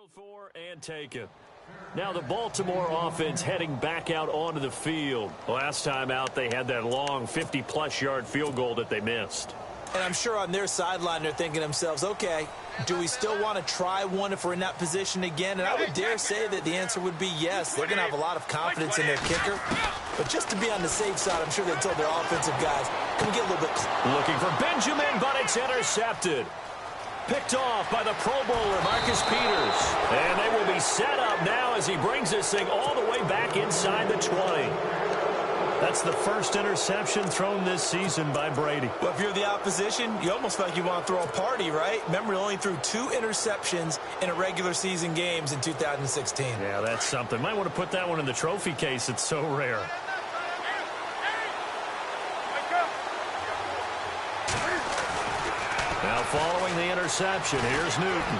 For and taken. Now the Baltimore offense heading back out onto the field. Last time out, they had that long 50-plus yard field goal that they missed. And I'm sure on their sideline they're thinking to themselves, okay, do we still want to try one if we're in that position again? And I would dare say that the answer would be yes. They're going to have a lot of confidence in their kicker. But just to be on the safe side, I'm sure they told their offensive guys, can we get a little bit... Looking for Benjamin, but it's intercepted. Picked off by the Pro Bowler, Marcus Peters. And they will be set up now as he brings this thing all the way back inside the 20. That's the first interception thrown this season by Brady. Well, if you're the opposition, you almost feel like you want to throw a party, right? Remember, he only threw 2 interceptions in a regular season games in 2016. Yeah, that's something. Might want to put that one in the trophy case. It's so rare. Now following the interception, here's Newton.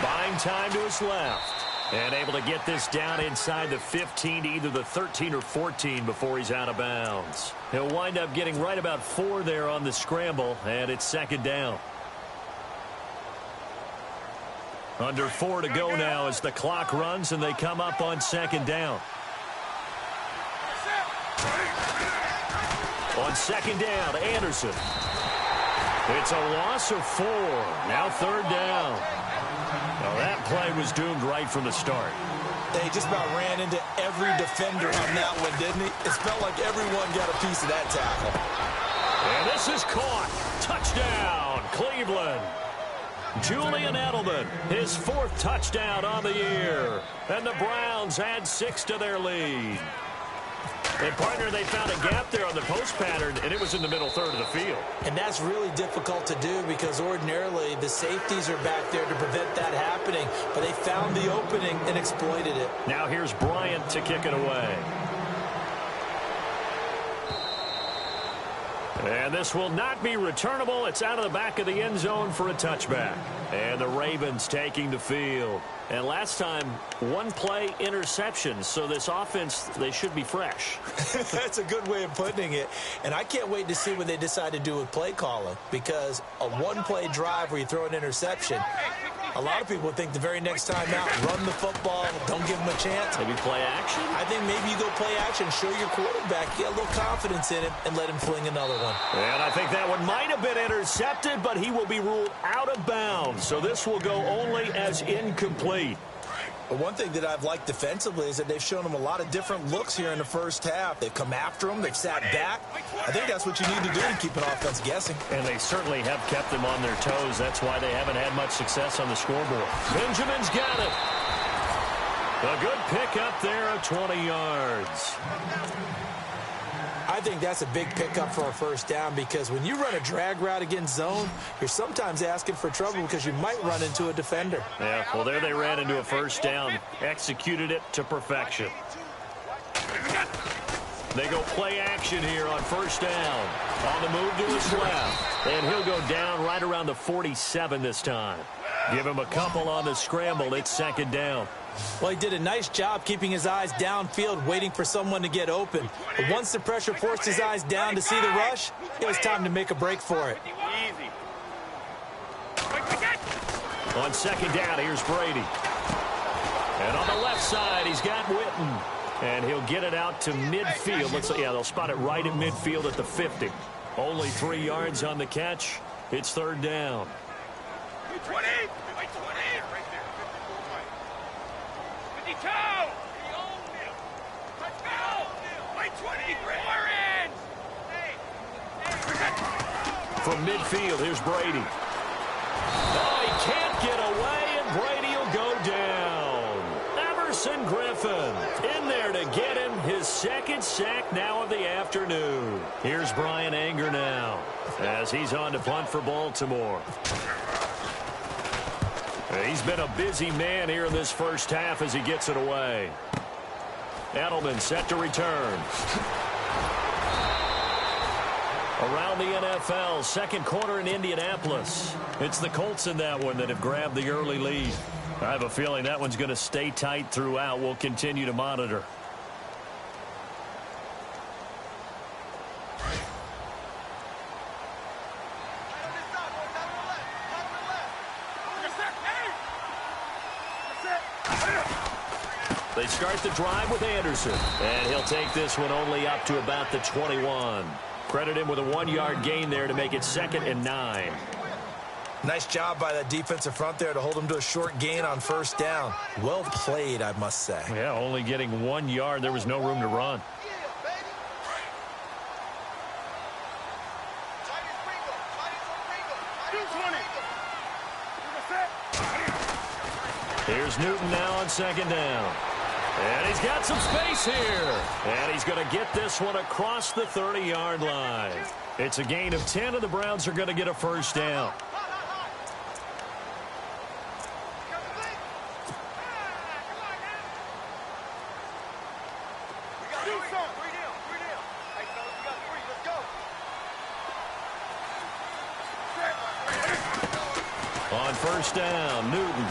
Buying time to his left. And able to get this down inside the 15 to either the 13 or 14 before he's out of bounds. He'll wind up getting right about 4 there on the scramble, and it's second down. Under 4 to go now as the clock runs and they come up on second down. On second down, Anderson. It's a loss of 4. Now third down. Well, that play was doomed right from the start. They just about ran into every defender on that one, didn't he? It felt like everyone got a piece of that tackle. And this is caught. Touchdown, Cleveland. Julian Edelman, his 4th touchdown on the year. And the Browns add 6 to their lead. And, partner, they found a gap there on the post pattern, and it was in the middle third of the field. And that's really difficult to do because ordinarily the safeties are back there to prevent that happening. But they found the opening and exploited it. Now here's Bryant to kick it away. And this will not be returnable. It's out of the back of the end zone for a touchback. And the Ravens taking the field. And last time, 1 play interception. So this offense, they should be fresh. That's a good way of putting it. And I can't wait to see what they decide to do with play calling. Because a 1-play drive where you throw an interception, a lot of people think the very next time out, run the football, don't give them a chance. Maybe play action? I think maybe you go play action, show your quarterback, get a little confidence in him, and let him fling another one. And I think that one might have been intercepted, but he will be ruled out of bounds. So this will go only as incomplete. But one thing that I've liked defensively is that they've shown them a lot of different looks here in the first half. They've come after them. They've sat back. I think that's what you need to do to keep an offense guessing. And they certainly have kept them on their toes. That's why they haven't had much success on the scoreboard. Benjamin's got it. A good pick up there at 20 yards. I think that's a big pickup for a first down because when you run a drag route against zone, you're sometimes asking for trouble because you might run into a defender. Yeah, well, there they ran into a first down, executed it to perfection. They go play action here on first down. On the move to his left, and he'll go down right around the 47 this time. Give him a couple on the scramble. It's second down. Well, he did a nice job keeping his eyes downfield, waiting for someone to get open. But once the pressure forced his eyes down to see the rush, it was time to make a break for it. On second down, here's Brady. And on the left side, he's got Witten. And he'll get it out to midfield. Looks like, yeah, they'll spot it right at midfield at the 50. Only 3 yards on the catch. It's third down. 20. Right there. 52. Let's go. Right 20. We're in. From midfield, here's Brady. Oh, he can't get away, and Brady will go down. Everson Griffin in there to get him his 2nd sack now of the afternoon. Here's Brian Anger now as he's on to punt for Baltimore. He's been a busy man here in this first half as he gets it away. Edelman set to return. Around the NFL, second quarter in Indianapolis. It's the Colts in that one that have grabbed the early lead. I have a feeling that one's going to stay tight throughout. We'll continue to monitor. They start the drive with Anderson. And he'll take this one only up to about the 21. Credit him with a 1-yard gain there to make it 2nd and 9. Nice job by that defensive front there to hold him to a short gain on first down. Well played, I must say. Yeah, only getting 1 yard. There was no room to run. Here's Newton now on 2nd down. And he's got some space here. And he's going to get this one across the 30-yard line. It's a gain of 10, and the Browns are going to get a first down. On first down, Newton.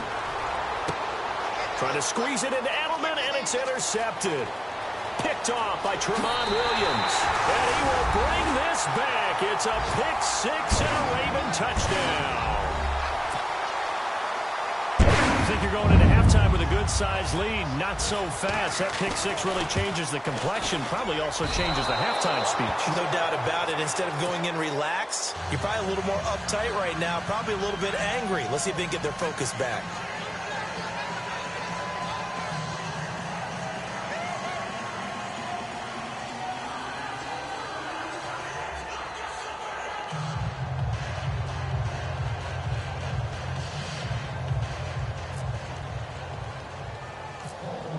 Trying to squeeze it into Edelman, and it's intercepted. Picked off by Tremont Williams. And he will bring this back. It's a pick six and a Raven touchdown. I think you're going into halftime with a good-sized lead. Not so fast. That pick six really changes the complexion. Probably also changes the halftime speech. No doubt about it. Instead of going in relaxed, you're probably a little more uptight right now. Probably a little bit angry. Let's see if they can get their focus back.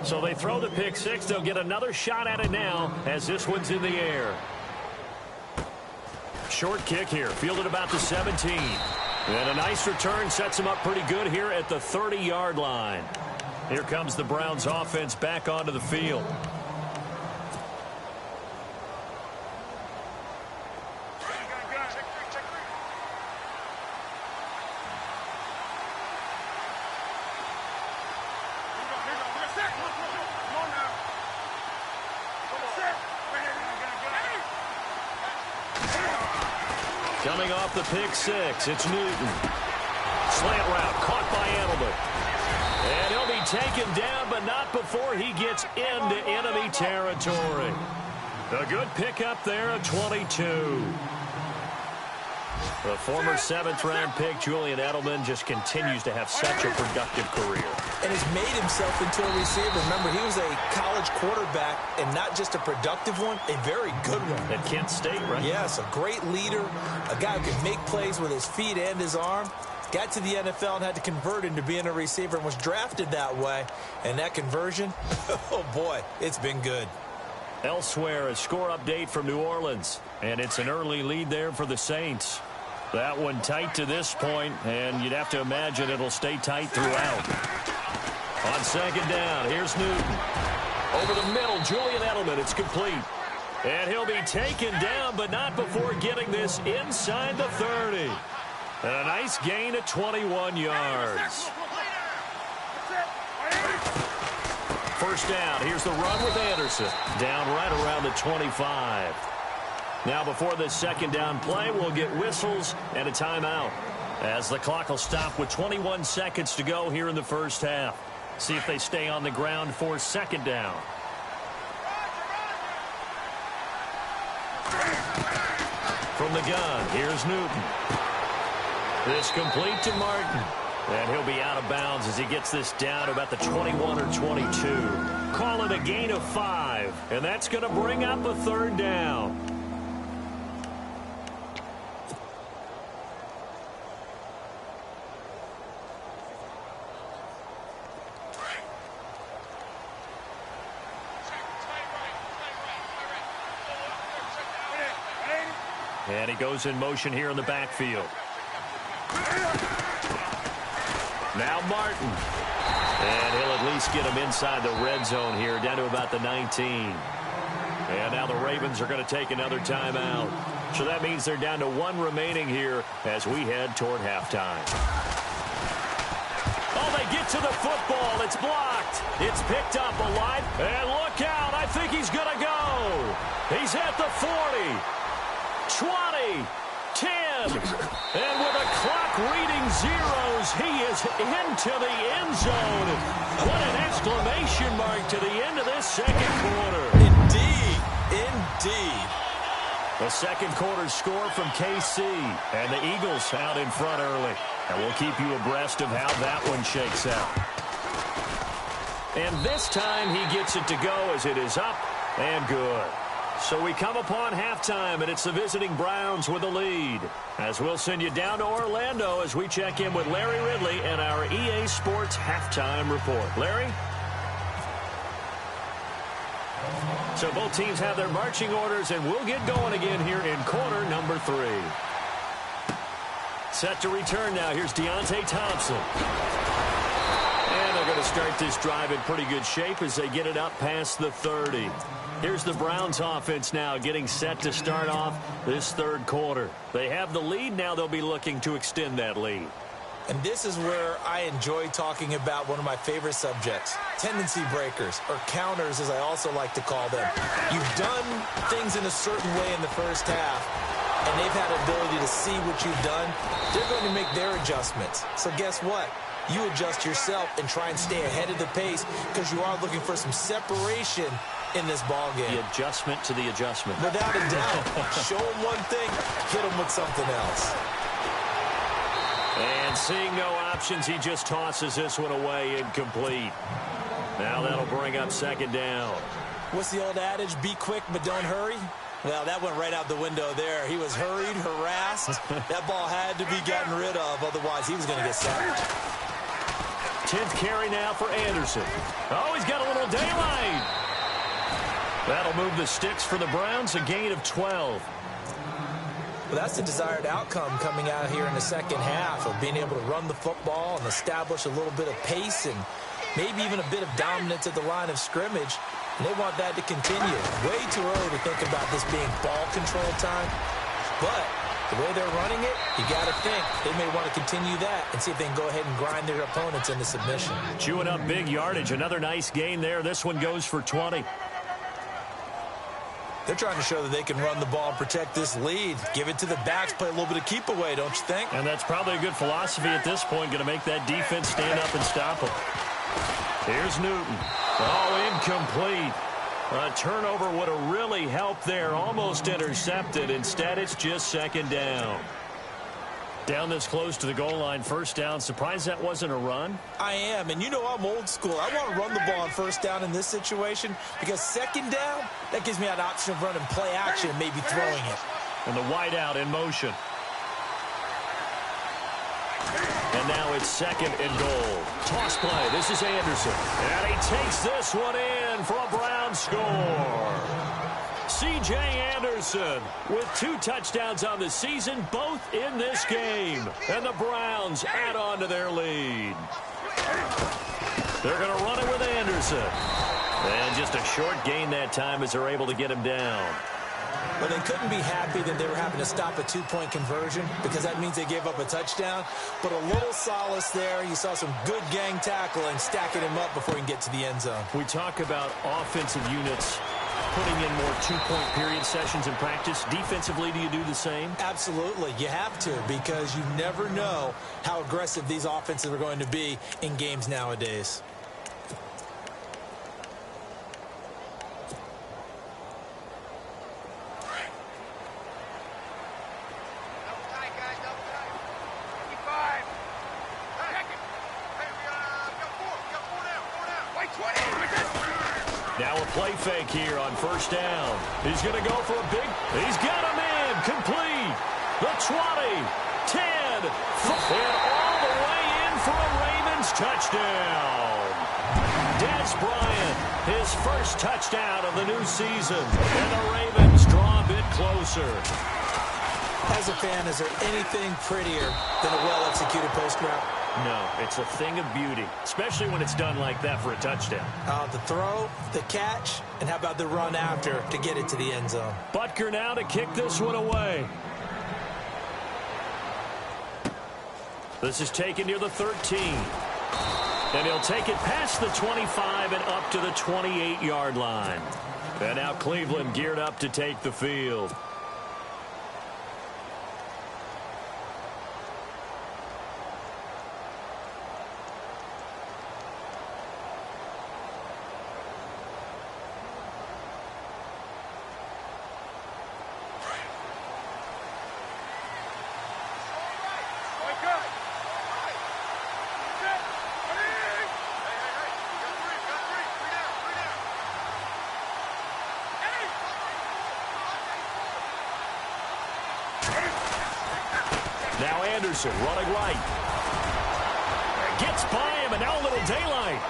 So they throw the pick six. They'll get another shot at it now as this one's in the air. Short kick here, fielded about the 17. And a nice return sets them up pretty good here at the 30-yard line. Here comes the Browns offense back onto the field. Coming off the pick six, it's Newton. Slant route, caught by Edelman. And he'll be taken down, but not before he gets into enemy territory. A good pickup there at 22. The former 7th-round pick, Julian Edelman, just continues to have such a productive career. And has made himself into a receiver. Remember, he was a college quarterback, and not just a productive one, a very good one. At Kent State, right? Yes, a great leader, a guy who can make plays with his feet and his arm. Got to the NFL and had to convert into being a receiver and was drafted that way. And that conversion, oh boy, it's been good. Elsewhere, a score update from New Orleans. And it's an early lead there for the Saints. That one tight to this point, and you'd have to imagine it'll stay tight throughout. On 2nd down, here's Newton. Over the middle, Julian Edelman, it's complete. And he'll be taken down, but not before getting this inside the 30. And a nice gain of 21 yards. First down, here's the run with Anderson. Down right around the 25. Now before this 2nd down play, we'll get whistles and a timeout, as the clock will stop with 21 seconds to go here in the first half. See if they stay on the ground for 2nd down. From the gun, here's Newton. This complete to Martin. And he'll be out of bounds as he gets this down to about the 21 or 22. Call it a gain of 5. And that's going to bring up a 3rd down. And he goes in motion here in the backfield. Now Martin. And he'll at least get him inside the red zone here, down to about the 19. And now the Ravens are going to take another timeout. So that means they're down to 1 remaining here as we head toward halftime. Oh, they get to the football. It's blocked. It's picked up alive. And look out. I think he's going to go. He's at the 40. 20, 10, and with a clock reading zeros, he is into the end zone. What an exclamation exclamation mark to the end of this second quarter. Indeed. Indeed. The second quarter score from KC, and the Eagles out in front early. And we'll keep you abreast of how that one shakes out. And this time he gets it to go as it is up and good. So we come upon halftime, and it's the visiting Browns with the lead. As we'll send you down to Orlando as we check in with Larry Ridley and our EA Sports halftime report. Larry? So both teams have their marching orders, and we'll get going again here in quarter number 3. Set to return now. Here's Deontay Thompson. And they're going to start this drive in pretty good shape as they get it up past the 30. Here's the Browns offense now getting set to start off this third quarter. They have the lead. Now they'll be looking to extend that lead. And this is where I enjoy talking about one of my favorite subjects, tendency breakers, or counters as I also like to call them. You've done things in a certain way in the first half, and they've had the ability to see what you've done. They're going to make their adjustments. So guess what? You adjust yourself and try and stay ahead of the pace because you are looking for some separation in this ball game. The adjustment to the adjustment. Without a doubt. Show them one thing, hit them with something else. And seeing no options, he just tosses this one away incomplete. Now that'll bring up second down. What's the old adage? Be quick, but don't hurry? Well, that went right out the window there. He was hurried, harassed. That ball had to be gotten rid of, otherwise he was going to get sacked. 10th carry now for Anderson. Oh, he's got a little daylight. That'll move the sticks for the Browns, a gain of 12. Well, that's the desired outcome coming out here in the second half of being able to run the football and establish a little bit of pace and maybe even a bit of dominance at the line of scrimmage. And they want that to continue. Way too early to think about this being ball control time. But the way they're running it, you got to think they may want to continue that and see if they can go ahead and grind their opponents into submission. Chewing up big yardage. Another nice gain there. This one goes for 20. They're trying to show that they can run the ball and protect this lead. Give it to the backs, play a little bit of keep away, don't you think? And that's probably a good philosophy at this point, going to make that defense stand up and stop them. Here's Newton. Oh, incomplete. A turnover would have really helped there. Almost intercepted. Instead, it's just second down. Down this close to the goal line, first down. Surprised that wasn't a run? I am, and you know I'm old school. I want to run the ball on first down in this situation because second down, that gives me an option of running play action and maybe throwing it. And the wideout in motion. And now it's second and goal. Toss play. This is Anderson. And he takes this one in for a Brown score. C.J. Anderson with 2 touchdowns on the season, both in this game. And the Browns add on to their lead. They're going to run it with Anderson. And just a short gain that time as they're able to get him down. Well, they couldn't be happy that they were having to stop a 2-point conversion because that means they gave up a touchdown. But a little solace there. You saw some good gang tackling, stacking him up before he can get to the end zone. We talk about offensive units putting in more 2-point period sessions in practice. Defensively, do you do the same? Absolutely. You have to because you never know how aggressive these offenses are going to be in games nowadays. Now a play fake here on first down. He's going to go for a big... He's got him in. Complete. The 20, 10, and all the way in for a Ravens touchdown. Dez Bryant, his first touchdown of the new season. And the Ravens draw a bit closer. As a fan, is there anything prettier than a well-executed post route? No, it's a thing of beauty, especially when it's done like that for a touchdown. The throw, the catch, and how about the run after to get it to the end zone? Butker now to kick this one away. This is taken near the 13. And he'll take it past the 25 and up to the 28-yard line. And now Cleveland geared up to take the field. Anderson running right. Gets by him, and now a little daylight.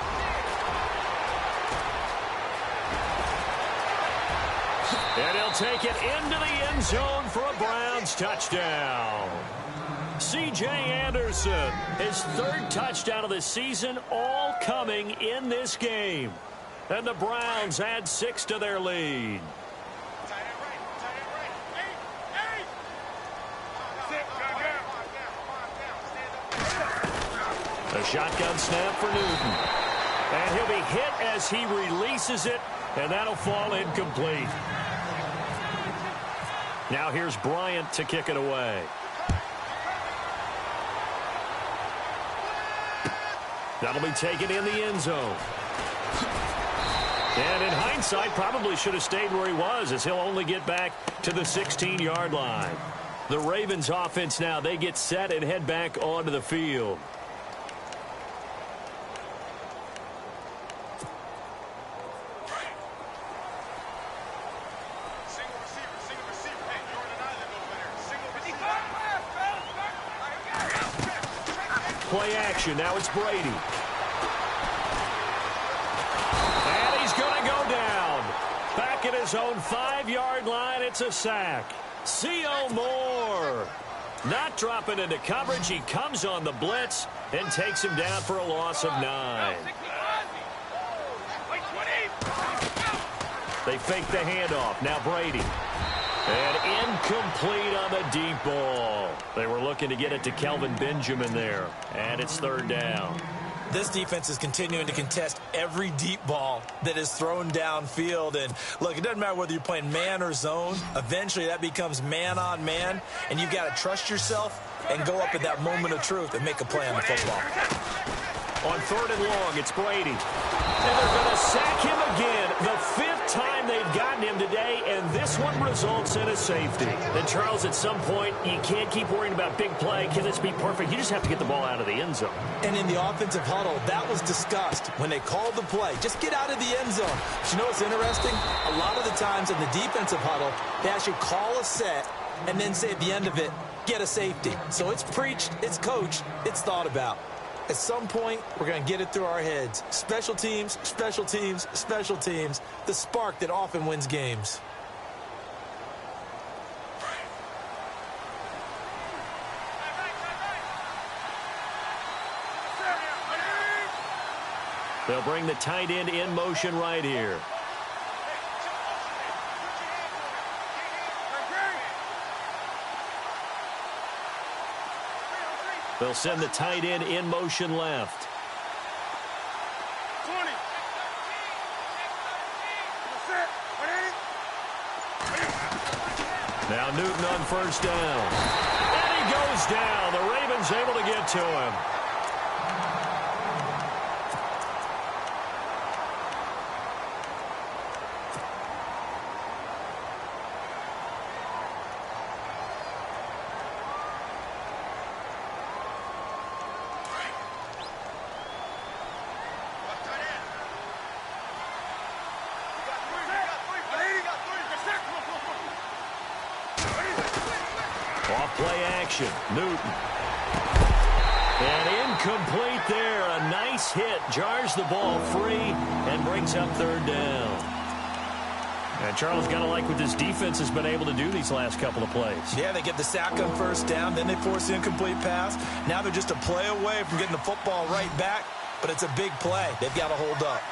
And he'll take it into the end zone for a Browns touchdown. C.J. Anderson, his third touchdown of the season, all coming in this game. And the Browns add 6 to their lead. A shotgun snap for Newton. And he'll be hit as he releases it, and that'll fall incomplete. Now here's Bryant to kick it away. That'll be taken in the end zone. And in hindsight, probably should have stayed where he was, as he'll only get back to the 16-yard line. The Ravens offense now, they get set and head back onto the field. Play action. Now it's Brady. And he's going to go down. Back at his own 5-yard line, it's a sack. C.O. Moore not dropping into coverage. He comes on the blitz and takes him down for a loss of 9. They fake the handoff. Now Brady. And incomplete on the deep ball. They were looking to get it to Kelvin Benjamin there. And it's third down. This defense is continuing to contest every deep ball that is thrown downfield. And, look, it doesn't matter whether you're playing man or zone. Eventually that becomes man on man. And you've got to trust yourself and go up at that moment of truth and make a play on the football. On third and long, it's Brady. And they're going to sack him again. The 5th time they've gotten him today, and this one results in a safety. And, Charles, at some point, you can't keep worrying about big play. Can this be perfect? You just have to get the ball out of the end zone. And in the offensive huddle, that was discussed when they called the play. Just get out of the end zone. But you know what's interesting? A lot of the times in the defensive huddle, they actually call a set and then say at the end of it, get a safety. So it's preached, it's coached, it's thought about. At some point, we're going to get it through our heads. Special teams, special teams, special teams. The spark that often wins games. They'll bring the tight end in motion right here. They'll send the tight end in motion left. 20. Now Newton on first down. And he goes down. The Ravens able to get to him. Play action. Newton. And incomplete there. A nice hit. Jars the ball free and brings up third down. And Charles, got to like what this defense has been able to do these last couple of plays. Yeah, they get the sack on first down, then they force the incomplete pass. Now they're just a play away from getting the football right back, but it's a big play. They've got to hold up.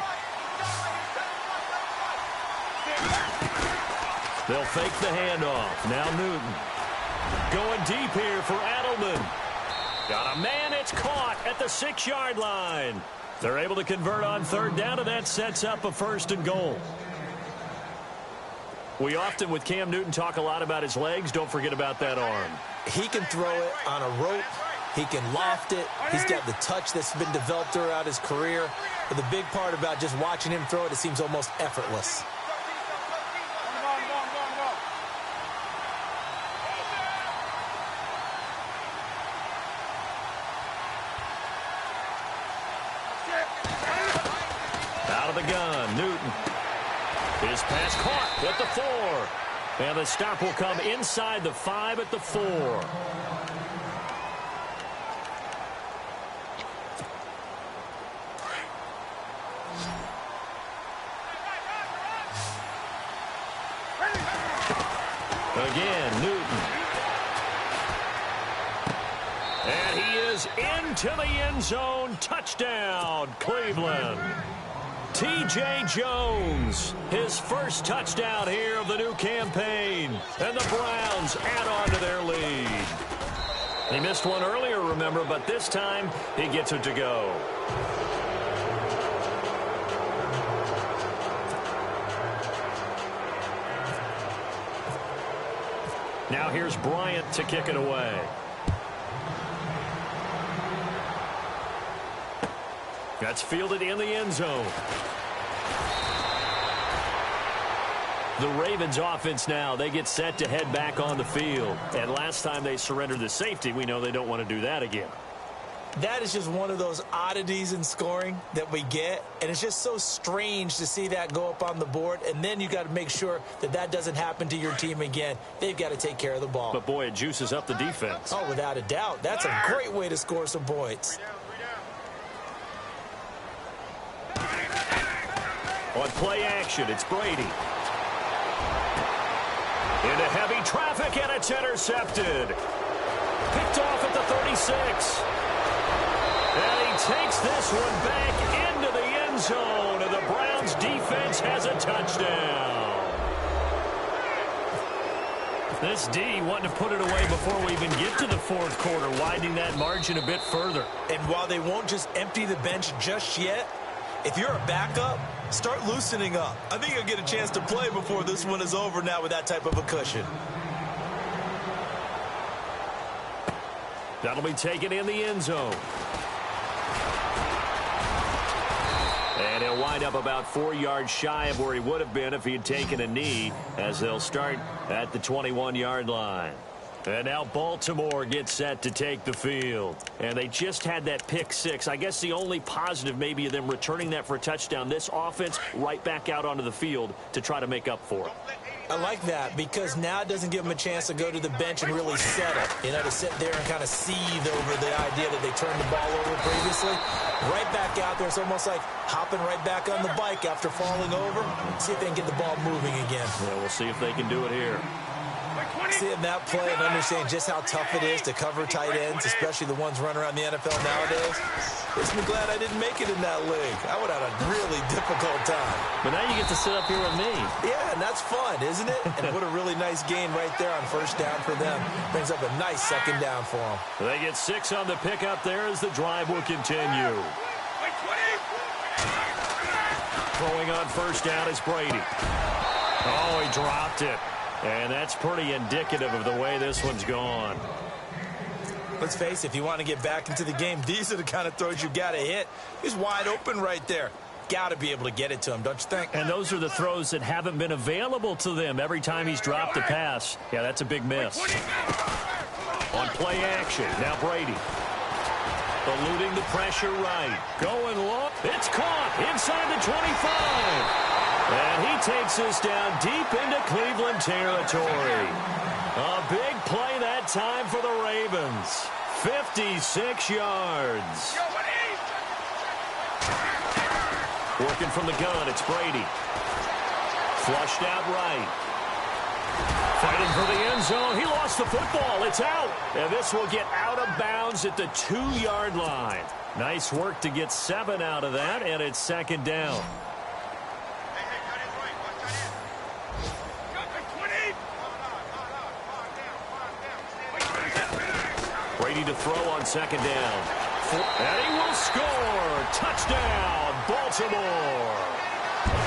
They'll fake the handoff. Now Newton. Going deep here for Edelman. Got a man, it's caught at the 6-yard line. They're able to convert on third down, and that sets up a 1st and goal. We often, with Cam Newton, talk a lot about his legs. Don't forget about that arm. He can throw it on a rope. He can loft it. He's got the touch that's been developed throughout his career. But the big part about just watching him throw it, it seems almost effortless. The gun, Newton. His pass caught at the 4. And the stop will come inside the 5 at the 4. Again, Newton. And he is into the end zone. Touchdown, Cleveland. T.J. Jones, his first touchdown here of the new campaign. And the Browns add on to their lead. He missed one earlier, remember, but this time he gets it to go. Now here's Bryant to kick it away. That's fielded in the end zone. The Ravens offense now, they get set to head back on the field. And last time they surrendered the safety, we know they don't want to do that again. That is just one of those oddities in scoring that we get. And it's just so strange to see that go up on the board. And then you got to make sure that that doesn't happen to your team again. They've got to take care of the ball. But, boy, it juices up the defense. Oh, without a doubt. That's a great way to score some points. On play action, it's Brady. Into heavy traffic, and it's intercepted. Picked off at the 36. And he takes this one back into the end zone, and the Browns defense has a touchdown. This D wanting to put it away before we even get to the fourth quarter, widening that margin a bit further. And while they won't just empty the bench just yet, if you're a backup, start loosening up. I think you'll get a chance to play before this one is over now with that type of a cushion. That'll be taken in the end zone. And he'll wind up about 4 yards shy of where he would have been if he had taken a knee, as they'll start at the 21-yard line. And now Baltimore gets set to take the field. And they just had that pick six. I guess the only positive maybe of them returning that for a touchdown. This offense right back out onto the field to try to make up for it. I like that because now it doesn't give them a chance to go to the bench and really settle. You know, to sit there and kind of seethe over the idea that they turned the ball over previously. Right back out there. It's almost like hopping right back on the bike after falling over. See if they can get the ball moving again. Yeah, we'll see if they can do it here. Seeing that play and understanding just how tough it is to cover tight ends, especially the ones running around the NFL nowadays, makes me glad I didn't make it in that league. I would have had a really difficult time. But now you get to sit up here with me. Yeah, and that's fun, isn't it? And what a really nice gain right there on first down for them. Brings up a nice second down for them. They get 6 on the pickup there as the drive will continue. Throwing on first down is Brady. Oh, he dropped it. And that's pretty indicative of the way this one's gone. Let's face it, if you want to get back into the game, these are the kind of throws you got to hit. He's wide open right there. Got to be able to get it to him, don't you think? And those are the throws that haven't been available to them every time he's dropped a pass. Yeah, that's a big miss. On play action, now Brady. Eluding the pressure right. Going long. It's caught inside the 25. And he takes us down deep into Cleveland territory. A big play that time for the Ravens. 56 yards. Working from the gun, it's Brady. Flushed out right. Fighting for the end zone. He lost the football. It's out. And this will get out of bounds at the 2-yard line. Nice work to get 7 out of that, and it's second down. Brady to throw on second down. And he will score. Touchdown, Baltimore.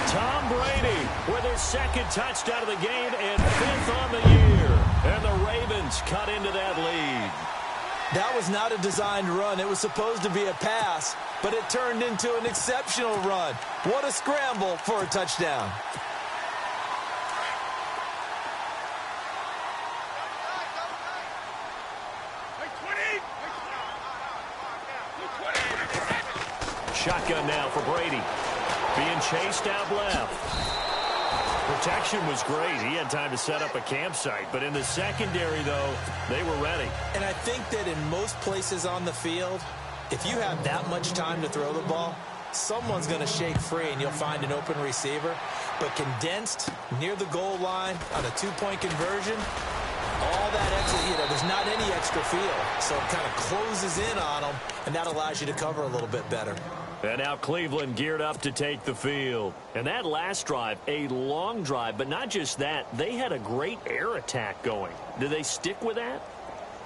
Tom Brady with his second touchdown of the game and 5th on the year. And the Ravens cut into that lead. That was not a designed run. It was supposed to be a pass, but it turned into an exceptional run. What a scramble for a touchdown. Shotgun now for Brady. Being chased out left. Protection was great. He had time to set up a campsite. But in the secondary, though, they were ready. And I think that in most places on the field, if you have that much time to throw the ball, someone's going to shake free and you'll find an open receiver. But condensed near the goal line on a two-point conversion, all that extra, there's not any extra field. So it kind of closes in on them, and that allows you to cover a little bit better. And now Cleveland geared up to take the field. And that last drive, a long drive, but not just that. They had a great air attack going. Do they stick with that?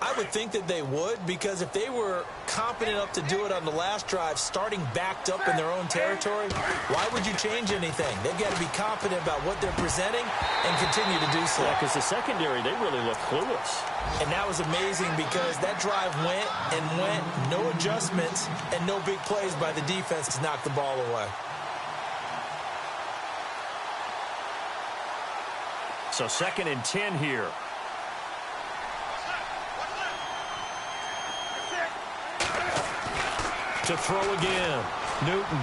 I would think that they would, because if they were competent enough to do it on the last drive, starting backed up in their own territory, why would you change anything? They've got to be confident about what they're presenting and continue to do so. Yeah, because the secondary, they really look clueless. And that was amazing because that drive went and went, no adjustments, and no big plays by the defense to knock the ball away. So 2nd and 10 here. To throw again. Newton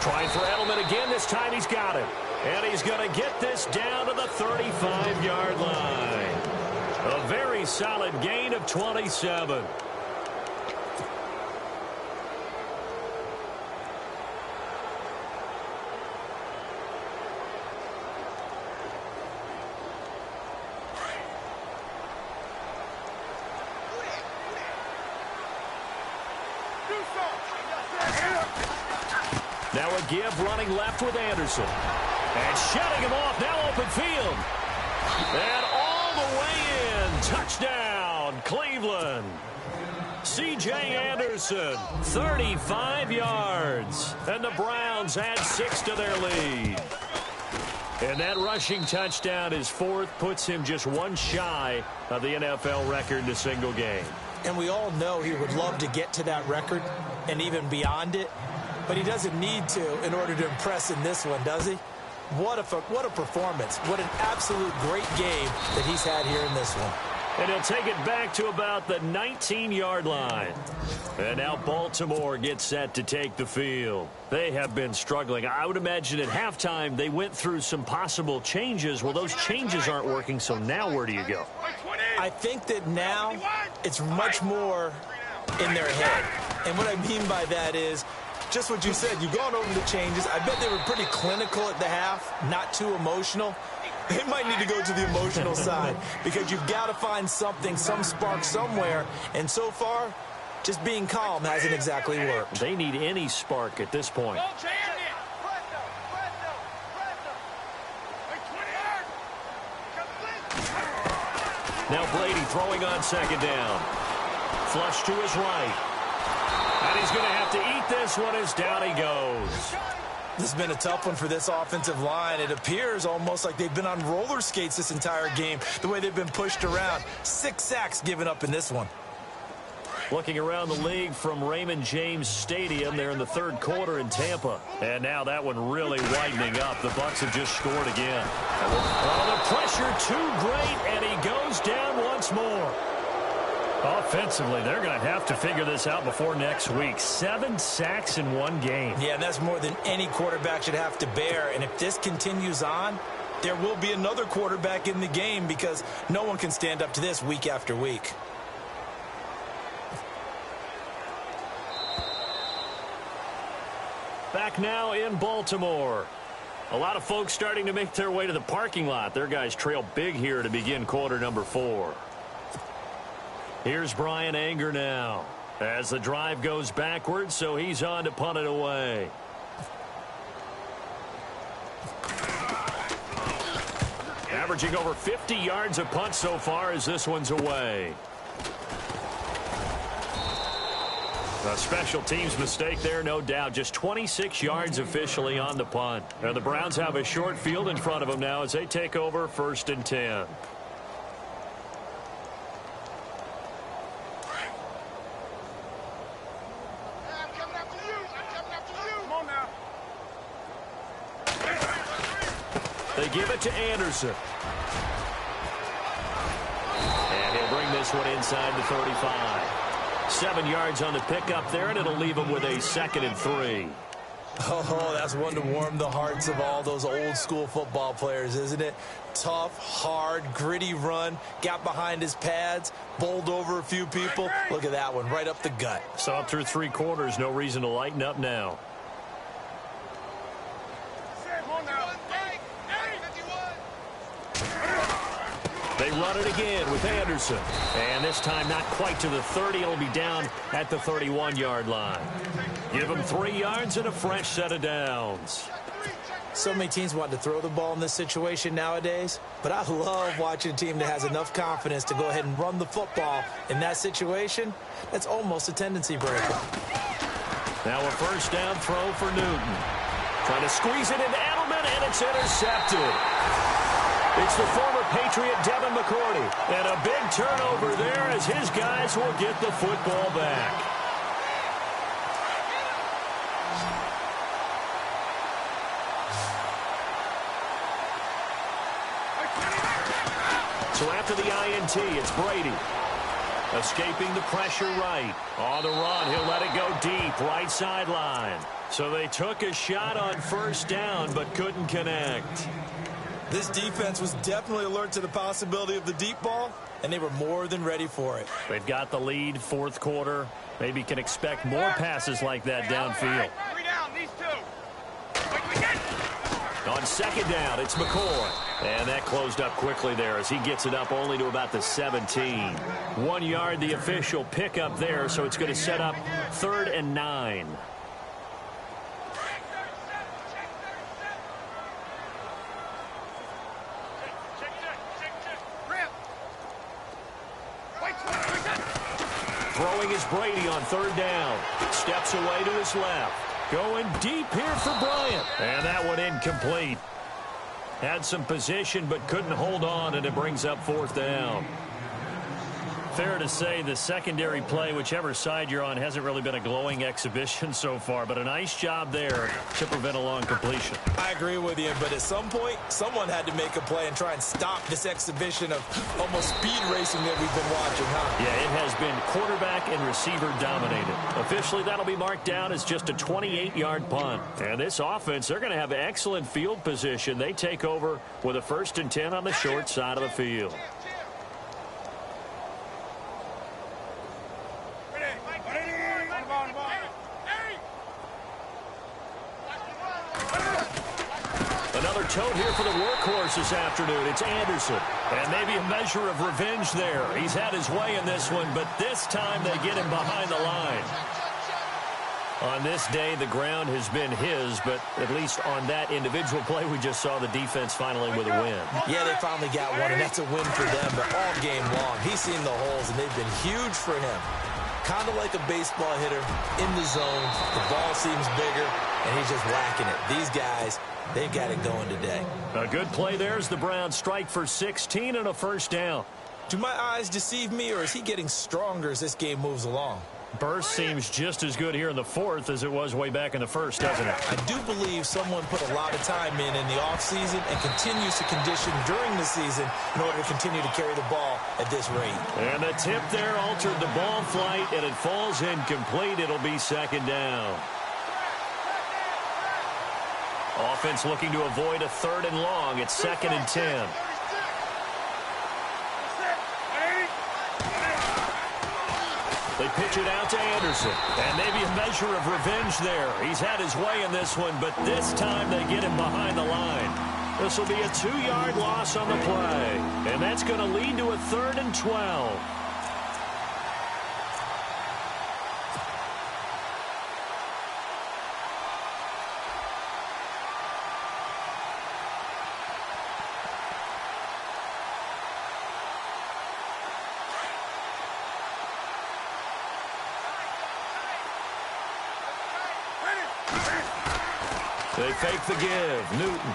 trying for Edelman again. This time he's got it. And he's going to get this down to the 35-yard line. A very solid gain of 27. Now a give running left with Anderson. And shutting him off. Now open field. And all the way in. Touchdown, Cleveland. C.J. Anderson, 35 yards. And the Browns add 6 to their lead. And that rushing touchdown, his 4th, puts him just one shy of the NFL record in a single game. And we all know he would love to get to that record and even beyond it. But he doesn't need to in order to impress in this one, does he? What a performance. What an absolute great game that he's had here in this one. And he'll take it back to about the 19-yard line. And now Baltimore gets set to take the field. They have been struggling. I would imagine at halftime they went through some possible changes. Well, those changes aren't working, so now where do you go? I think that now it's much more in their head. And what I mean by that is just what you said. You've gone over the changes. I bet they were pretty clinical at the half, not too emotional. They might need to go to the emotional side because you've got to find something, some spark somewhere. And so far, just being calm hasn't exactly worked. They need any spark at this point. Now Brady throwing on 2nd down. Flush to his right. And he's going to have to eat this one as down he goes. This has been a tough one for this offensive line. It appears almost like they've been on roller skates this entire game, the way they've been pushed around. 6 sacks given up in this one. Looking around the league from Raymond James Stadium, they're in the 3rd quarter in Tampa. And now that one really widening up. The Bucs have just scored again. Oh, the pressure too great, and he goes down once more. Offensively, they're going to have to figure this out before next week. 7 sacks in one game. Yeah, and that's more than any quarterback should have to bear. And if this continues on, there will be another quarterback in the game because no one can stand up to this week after week. Back now in Baltimore. A lot of folks starting to make their way to the parking lot. Their guys trail big here to begin quarter number 4. Here's Brian Anger now as the drive goes backwards, so he's on to punt it away. Averaging over 50 yards a punt so far as this one's away. A special teams mistake there, no doubt. Just 26 yards officially on the punt. And the Browns have a short field in front of them now as they take over 1st and 10. They give it to Anderson. And he'll bring this one inside the 35. 7 yards on the pickup there, and it'll leave him with a 2nd and 3. Oh, that's one to warm the hearts of all those old school football players, isn't it? Tough, hard, gritty run, got behind his pads, bowled over a few people. Look at that one, right up the gut. Saw it through 3 quarters, no reason to lighten up now. They run it again with Anderson. And this time not quite to the 30. It'll be down at the 31-yard line. Give them 3 yards and a fresh set of downs. So many teams want to throw the ball in this situation nowadays, but I love watching a team that has enough confidence to go ahead and run the football in that situation. That's almost a tendency breaker. Now a first down throw for Newton. Trying to squeeze it into Edelman, and it's intercepted. It's the former Patriot Devin McCourty. And a big turnover there as his guys will get the football back. So after the INT, it's Brady. Escaping the pressure right. On the run, he'll let it go deep, right sideline. So they took a shot on first down, but couldn't connect. This defense was definitely alert to the possibility of the deep ball, and they were more than ready for it. They've got the lead, fourth quarter. Maybe can expect more passes like that downfield. 3 down, these 2. On second down, it's McCoy. And that closed up quickly there as he gets it up only to about the 17. 1 yard, the official pickup there, so it's going to set up 3rd and 9. Throwing is Brady on 3rd down. Steps away to his left. Going deep here for Bryant. And that one incomplete. Had some position but couldn't hold on, and it brings up 4th down. Fair to say the secondary play, whichever side you're on, hasn't really been a glowing exhibition so far, but a nice job there to prevent a long completion. I agree with you, but at some point, someone had to make a play and try and stop this exhibition of almost speed racing that we've been watching, huh? Yeah, it has been quarterback and receiver dominated. Officially, that'll be marked down as just a 28-yard punt. And this offense, they're going to have excellent field position. They take over with a 1st and 10 on the short side of the field. Another tote here for the workhorse this afternoon. It's Anderson. And maybe a measure of revenge there. He's had his way in this one, but this time they get him behind the line. On this day, the ground has been his, but at least on that individual play, we just saw the defense finally with a win. Yeah, they finally got one, and that's a win for them, but all game long, he's seen the holes, and they've been huge for him. Kind of like a baseball hitter in the zone. The ball seems bigger, and he's just whacking it. These guys, they've got it going today. A good play there as the Browns strike for 16 and a first down. Do my eyes deceive me, or is he getting stronger as this game moves along? Burst seems just as good here in the 4th as it was way back in the 1st, doesn't it? I do believe someone put a lot of time in the offseason and continues to condition during the season in order to continue to carry the ball at this rate. And the tip there altered the ball flight, and it falls incomplete. It'll be 2nd down. Offense looking to avoid a 3rd and long. It's 2nd and 10. They pitch it out to Anderson. And maybe a measure of revenge there. He's had his way in this one, but this time they get him behind the line. This will be a 2-yard loss on the play. And that's going to lead to a 3rd and 12. They fake the give. Newton.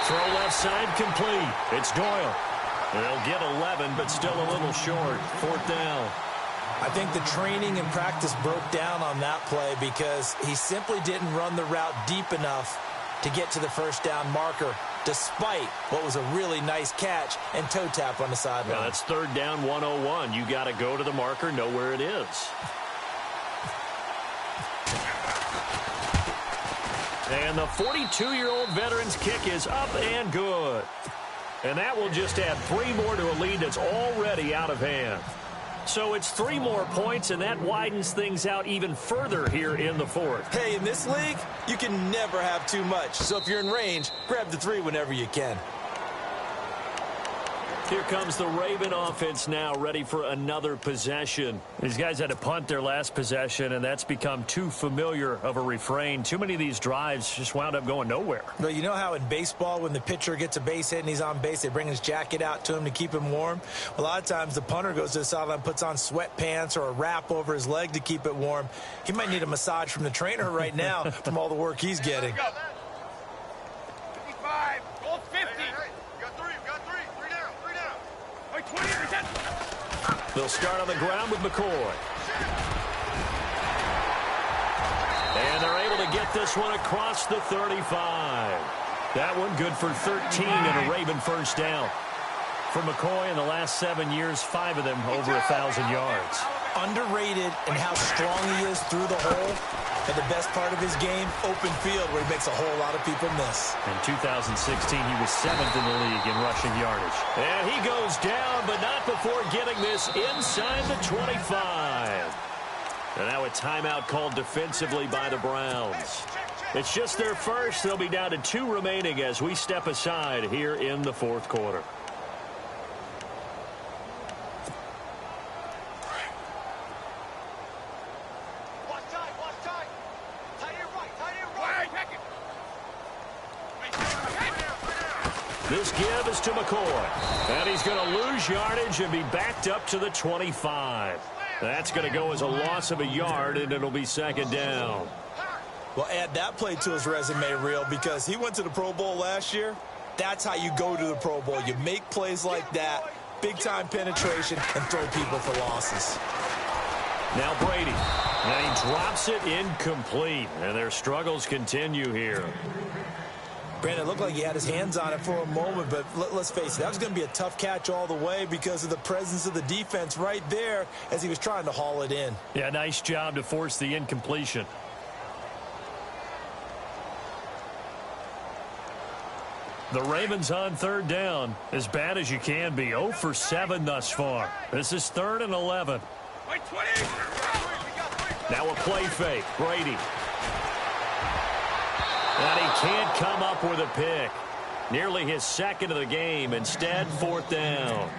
Throw left side complete. It's Doyle. They'll get 11, but still a little short. 4th down. I think the training and practice broke down on that play because he simply didn't run the route deep enough to get to the first down marker, despite what was a really nice catch and toe tap on the sideline. Yeah, that's 3rd down 101. You got to go to the marker, know where it is. And the 42-year-old veteran's kick is up and good. And that will just add 3 more to a lead that's already out of hand. So it's 3 more points, and that widens things out even further here in the 4th. Hey, in this league, you can never have too much. So if you're in range, grab the 3 whenever you can. Here comes the Raven offense now, ready for another possession. These guys had to punt their last possession, and that's become too familiar of a refrain. Too many of these drives just wound up going nowhere. But you know how in baseball, when the pitcher gets a base hit and he's on base, they bring his jacket out to him to keep him warm? A lot of times the punter goes to the sideline, puts on sweatpants or a wrap over his leg to keep it warm. He might need a massage from the trainer right now from all the work he's getting. 55, goal 50. Wait, 20, They'll start on the ground with McCoy. And they're able to get this one across the 35. That one good for 13 and a Raven first down. For McCoy in the last 7 years, 5 of them over 1,000 yards. Underrated in how strong he is through the hole. And the best part of his game, open field, where he makes a whole lot of people miss. In 2016, he was 7th in the league in rushing yardage. And he goes down, but not before getting this inside the 25. And now a timeout called defensively by the Browns. It's just their first. They'll be down to 2 remaining as we step aside here in the fourth quarter. This give is to McCoy. And he's going to lose yardage and be backed up to the 25. That's going to go as a loss of a yard, and it'll be second down. Well, add that play to his resume reel because he went to the Pro Bowl last year. That's how you go to the Pro Bowl. You make plays like that, big-time penetration, and throw people for losses. Now Brady. And he drops it incomplete. And their struggles continue here. Brandon, it looked like he had his hands on it for a moment, but let's face it, that was going to be a tough catch all the way because of the presence of the defense right there as he was trying to haul it in. Yeah, nice job to force the incompletion. The Ravens on third down, as bad as you can be. 0 for 7 thus far. This is 3rd and 11. Now a play fake. Brady. And he can't come up with a pick. Nearly his second of the game. Instead, 4th down.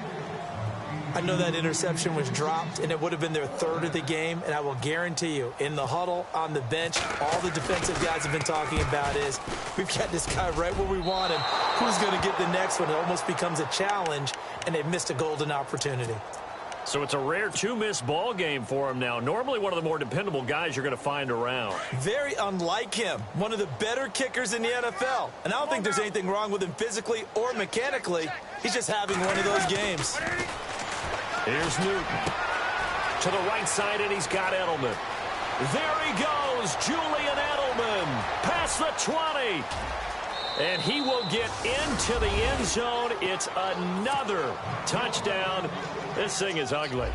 I know that interception was dropped, and it would have been their 3rd of the game, and I will guarantee you, in the huddle, on the bench, all the defensive guys have been talking about is, we've got this guy right where we want him. Who's going to get the next one? It almost becomes a challenge, and they've missed a golden opportunity. So it's a rare 2-miss ball game for him now. Normally one of the more dependable guys you're going to find around. Very unlike him. One of the better kickers in the NFL. And I don't think there's anything wrong with him physically or mechanically. He's just having one of those games. Here's Newton. To the right side, and he's got Edelman. There he goes, Julian Edelman. Past the 20. And he will get into the end zone. It's another touchdown. This thing is ugly.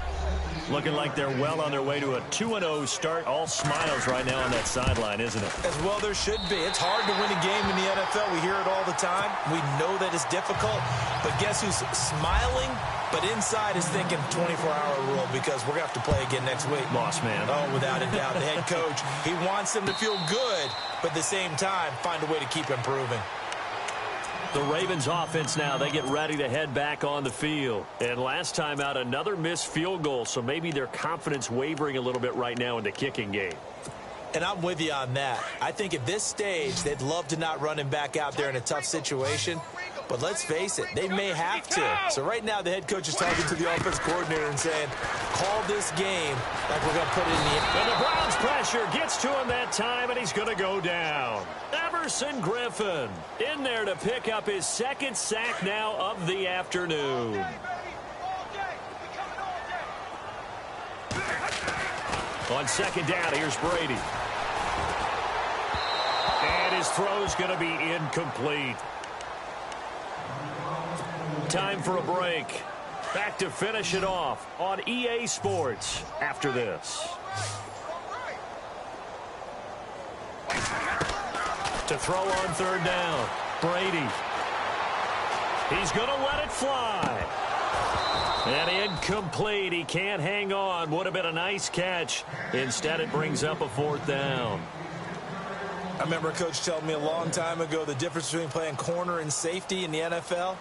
Looking like they're well on their way to a 2-0 start. All smiles right now on that sideline, isn't it? As well there should be. It's hard to win a game in the NFL. We hear it all the time. We know that it's difficult. But guess who's smiling? But inside is thinking 24-hour rule because we're going to have to play again next week. Boss man. Oh, without a doubt. The head coach, he wants them to feel good, but at the same time, find a way to keep improving. The Ravens offense now, they get ready to head back on the field. And last time out, another missed field goal, so maybe their confidence wavering a little bit right now in the kicking game. And I'm with you on that. I think at this stage, they'd love to not run him back out there in a tough situation. But let's face it, they may have to. So right now, the head coach is talking to the offense coordinator and saying, call this game like we're going to put it in the end. And the Browns pressure gets to him that time, and he's going to go down. Everson Griffin in there to pick up his 2nd sack now of the afternoon. On 2nd down, here's Brady. And his throw's going to be incomplete. Time for a break. Back to finish it off on EA Sports after this. To throw on 3rd down, Brady. He's going to let it fly. And incomplete. He can't hang on. Would have been a nice catch. Instead, it brings up a 4th down. I remember a coach telling me a long time ago the difference between playing corner and safety in the NFL.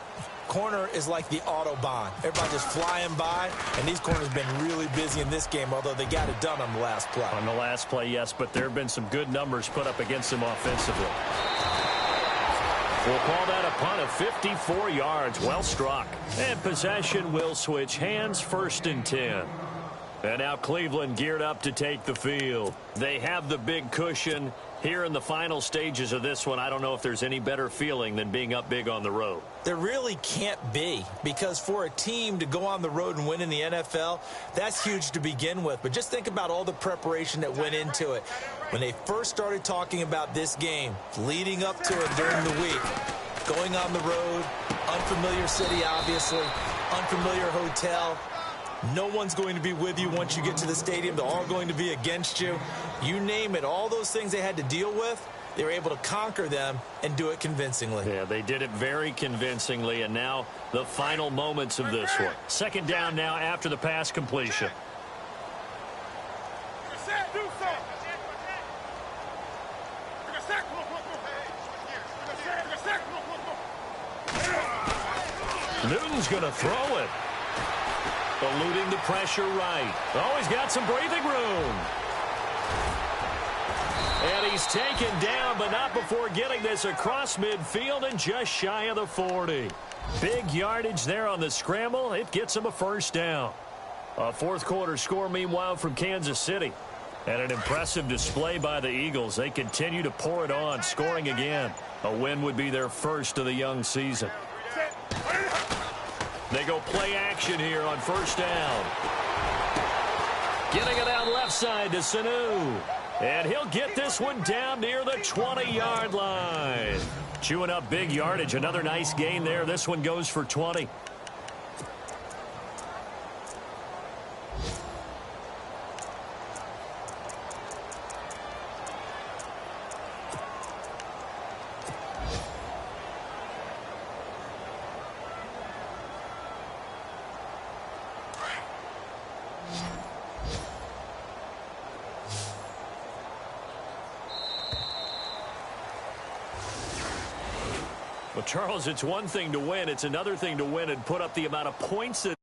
Corner is like the Autobahn. Everybody just flying by, and these corners have been really busy in this game, although they got it done on the last play. On the last play, yes, but there have been some good numbers put up against them offensively. We'll call that a punt of 54 yards. Well struck. And possession will switch hands, 1st and 10. And now Cleveland geared up to take the field. They have the big cushion. Here in the final stages of this one, I don't know if there's any better feeling than being up big on the road. There really can't be, because for a team to go on the road and win in the NFL, that's huge to begin with. But just think about all the preparation that went into it. When they first started talking about this game, leading up to it during the week, going on the road, unfamiliar city, obviously, unfamiliar hotel. No one's going to be with you once you get to the stadium. They're all going to be against you. You name it, all those things they had to deal with, they were able to conquer them and do it convincingly. Yeah, they did it very convincingly, and now the final moments of this one. 2nd down now after the pass completion. Newton's going to throw it. Eluding the pressure right. Oh, he's got some breathing room. And he's taken down, but not before getting this across midfield and just shy of the 40. Big yardage there on the scramble. It gets him a 1st down. A 4th quarter score, meanwhile, from Kansas City. And an impressive display by the Eagles. They continue to pour it on, scoring again. A win would be their 1st of the young season. They go play action here on 1st down. Getting it out left side to Sanu. And he'll get this one down near the 20-yard line. Chewing up big yardage. Another nice gain there. This one goes for 20. Well, Charles, it's one thing to win. It's another thing to win and put up the amount of points that